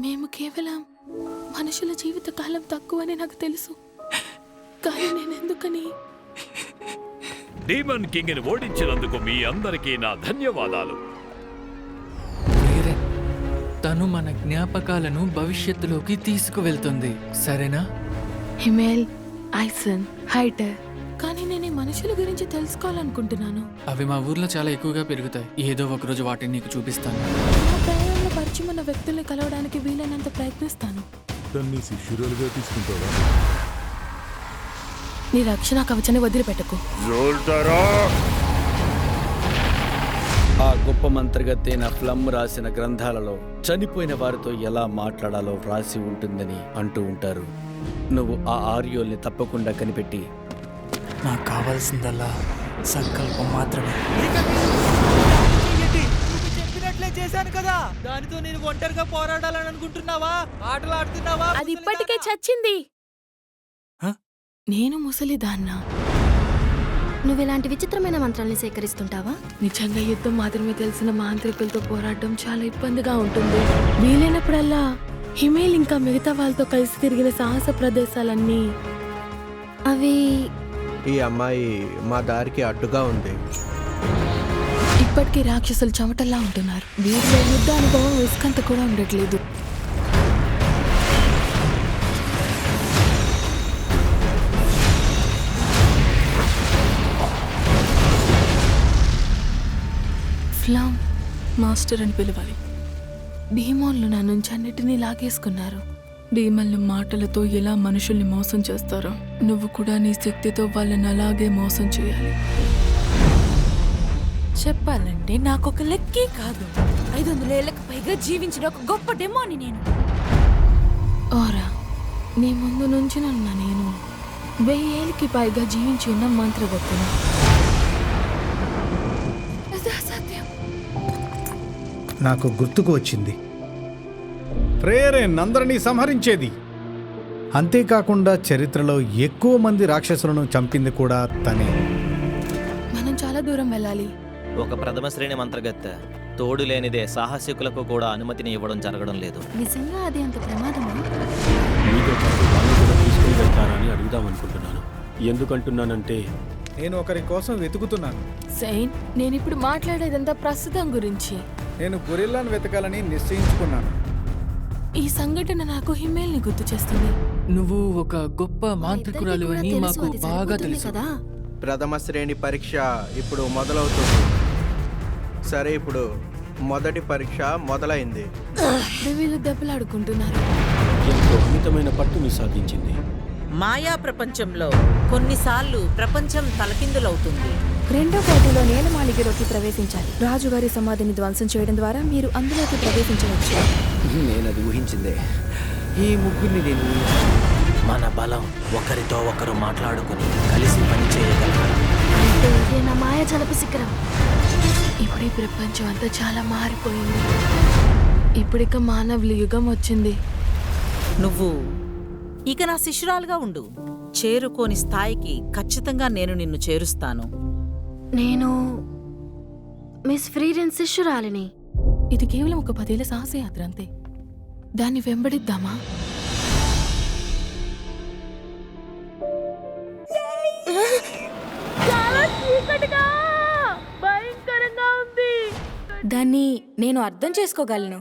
మేము కేవలం మనుషుల జీవిత కాలం తక్కువని నాకు తెలుసు, కానీ నేనెందుకని డీమన్ కింగ్ ని ఓడించినందుకు మీ అందరికీ నా ధన్యవాదాలు. తను మన జ్ఞాపకాలను భవిష్యత్తులోకి తీసుకువెళ్తుంది, సరేనా? హిమేల్, ఐసన్, హైటర్, కానీ నేను ఈ మనుషుల గురించి తెలుసుకోవాలనుకుంటున్నాను. అవి మా ఊర్లో చాలా ఎక్కువగా పెరుగుతాయి. ఏదో ఒకరోజు వాటిని నీకు చూపిస్తాను. నా ప్రయాణంలో పరిచయం ఉన్న వ్యక్తుల్ని కలవడానికి వీలైనంత ప్రయత్నిస్తాను. దాన్ని శిష్యురాలుగా తీసుకుంటావా? నీ రక్షణ కవచాన్ని వదిలిపెట్టకు. ఆ గొప్ప మంత్రగత్తె అయిన ఫ్లమ్ రాసిన గ్రంథాలలో చనిపోయిన వారితో ఎలా మాట్లాడాలో వ్రాసి ఉంటుందని అంటూ ఉంటారు. నువ్వు ఆ ఆర్యోల్ని తప్పకుండా కనిపెట్టి నాకు కావాల్సిందల్లా సంకల్పం మాత్రమే. చెప్పినట్లే చేశాను కదా, దానితో నేను ఒంటరిగా పోరాడాలని అనుకుంటున్నావా? ఆటలు ఆడుతున్నావా? అది ఇప్పటికే చచ్చింది. నేను ముసలిదాన్నా. నువ్వెలాంటి విచిత్రమైన మంత్రాల్ని సేకరిస్తుంటావా? నిజంగా యుద్ధం మాత్రమే తెలిసిన మాంత్రికులతో పోరాడడం చాలా ఇబ్బందిగా ఉంటుంది. వీలైనప్పుడల్లా హిమేల్ ఇంకా మిగతా వాళ్ళతో కలిసి తిరిగిన సాహస ప్రదేశాలన్నీ అవి ఈ అమ్మాయి మా దారికి అడ్డుగా ఉంది. ఇప్పటికీ రాక్షసులు చెమటల్లా ఉంటున్నారు. వీరిలో యుద్ధ అనుభవం ఇసుకంత కూడా ఉండట్లేదు. ఫ్లామ్ మాస్టర్ అని పిలవాలి. డీమోన్లు నా నుంచి అన్నిటినీ లాగేసుకున్నారు. డీమన్లు మాటలతో ఎలా మనుషుల్ని మోసం చేస్తారో నువ్వు కూడా నీ శక్తితో వాళ్ళని అలాగే మోసం చేయాలి. చెప్పాలంటే నాకొక లెక్కే కాదు, 500 ఏళ్లకు పైగా జీవించిన ఒక గొప్ప డెమోని నేను. ఓరా, నీ ముందు నుంచి నన్ను నేను 1000 ఏళ్ళకి పైగా జీవించి ఉన్న మంత్రగత్తెను. నాకు గుర్తుకు వచ్చింది. ఫ్రేరెన్ అందరినీ సంహరించేది. అంతేకాకుండా చరిత్రలో ఎక్కువ మంది రాక్షసులను చంపింది కూడా తనే. మనం చాలా దూరం వెళ్ళాలి. ఒక ప్రథమ శ్రేణి మంత్రగత్తె తోడు లేనిదే సాహసికులకు కూడా అనుమతిని ఇవ్వడం జరగడం లేదు. నిజంగా అది అంత ప్రమాదమా? మీతో పాటు వాళ్ళని కూడా తీసుకుని వెళ్తారని అడుగుదామనుకుంటున్నాను. ఎందుకంటున్నానంటే నేను ఒకరి కోసం వెతుకుతున్నాను. సెయిన్, నేను ఇప్పుడు మాట్లాడేదంతా ప్రస్తుతం గురించి. నేను గొరిల్లాను వెతకాలని నిశ్చయించుకున్నాను. ఈ సంఘటన నాకు హిమేల్ని గుర్తు చేస్తుంది. నువ్వు ఒక గొప్ప మాంత్రికురాలు అని మాకు బాగా తెలుసు కదా. ప్రథమ శ్రేణి పరీక్ష ఇప్పుడు మొదలవుతుంది. సరే, ఇప్పుడు మొదటి పరీక్ష మొదలైంది. వీళ్ళు దెబ్బలాడుకుంటున్నారు. ఎంతో అమితమైన పట్టుని సాధించింది. మాయా ప్రపంచంలో కొన్నిసార్లు ప్రపంచం తలకిందులవుతుంది. రెండో పోటీలో నేలమాళిగలోకి ప్రవేశించాలి. రాజుగారి సమాధిని ధ్వంసం చేయడం ద్వారా మీరు అందులోకి ప్రవేశించవచ్చు. నేనది ఊహించిందే. ఈ ముగ్గురిని నేను మన బలం ఒకరితో ఒకరు మాట్లాడుకుని కలిసి పనిచేయగలరు. అంటే ఇదే నా మాయ జలప శిఖరం. ఇప్పుడు ఈ ప్రపంచం అంతా చాలా మారిపోయింది. ఇప్పుడిక మానవుల యుగం వచ్చింది. నువ్వు ఇక నా శిష్యురాలుగా ఉండు. చేరుకోని స్థాయికి ఖచ్చితంగా నేను నిన్ను చేరుస్తాను. నేను మిస్ ఫ్రీరెన్ శిష్యురాలిని. ఇది కేవలం ఒక 10 ఏళ్ల సాహసయాత్ర అంతే. దాన్ని వెంబడిద్దామా? దాన్ని నేను అర్థం చేసుకోగలను.